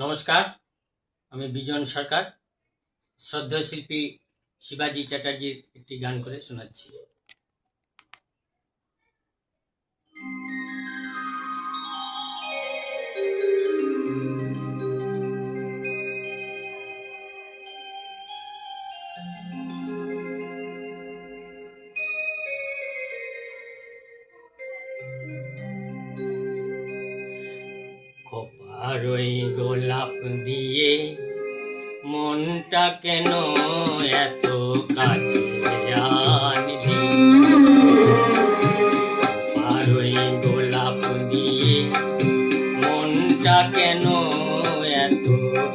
নমস্কার, আমি বিজন সরকার শ্রদ্ধেয় শিল্পী শিবাজি চ্যাটার্জির একটি গান করে শোনাচ্ছি। খোপার ওই গোলাপ দিয়ে মনটা কেন এত কাছে আনলি? খোপার ওই গোলাপ দিয়ে মনটা কেন এত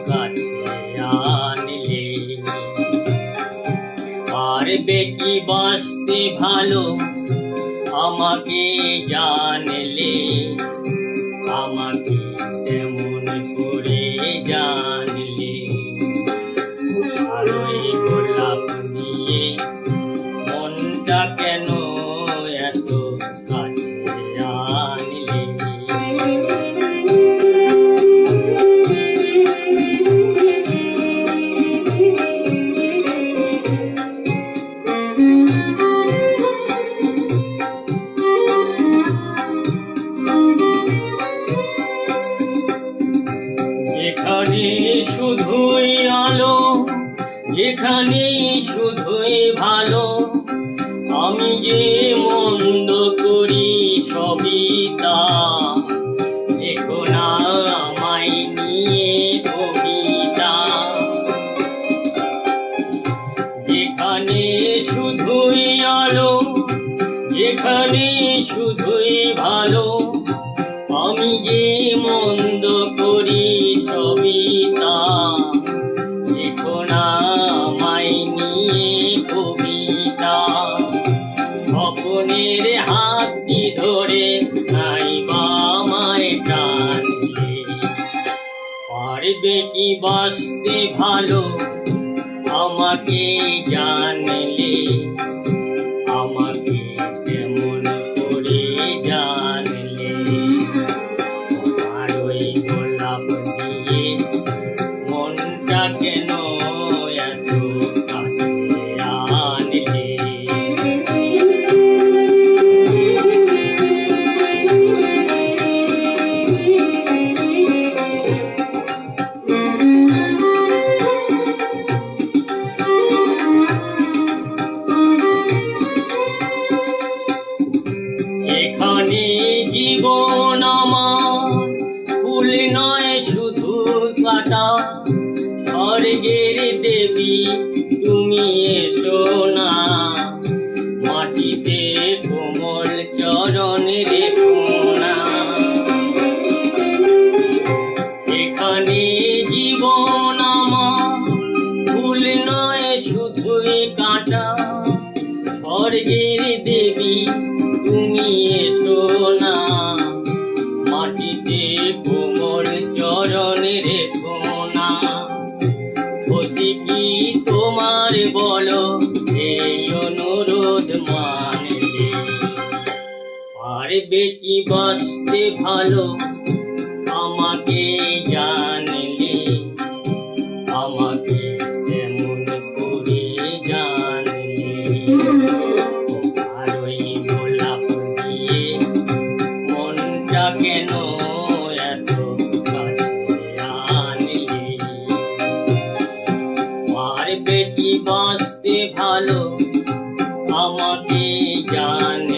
কাছে আনলি? পারবে কি বাঁচতে ভালো আমাকে জানলে? আমাকে তেমন করে জানলে? আর ওই গোলাপ দিয়ে মনটা কেন এত কাছে আনলে? যেখানে শুধুই আলো, যেখানে শুধুই ভালো, আমি যে মন্দ করি সবই তা। দেখো না আমায় নিয়ে কবিতা। যেখানে শুধুই আলো, যেখানে শুধুই ভালো, আমি যে মন্দ করি সবই তা। দেখো না আমায় নিয়ে কবিতা। স্বপ্নের হাতটি ধরে নাই বা আমায় টানলে? পারবে কি বাঁচতে ভালো আমাকে জানলে? আমাকে কেমন করে জানলে? আর ওই গোলাপ দিয়ে মনটা কেন এত কাছে আনলে? এখানে জীবন আমার ফুল নয় শুধু কাটা। স্বর্গের দেবী তুমি এসো না, মাটিতে কোমল চরণ রেখো না। এখানে জীবন আমার ফুল নয় শুধুই কাটা। স্বর্গের দেবী তুমি এসো না, মাটিতে কোমল চরণ রেখো না। ক্ষতি কি তোমার বলো, এই অনুরোধ মানলে? পারবে কি বাঁচতে ভালো আমাকে জানলে? আমাকে তেমন করে জানলে? আর ওই গোলাপ দিয়ে মনটা কেন এত কাছে আনলে? পারবে কি বাঁচতে ভালো আমাকে জানলে?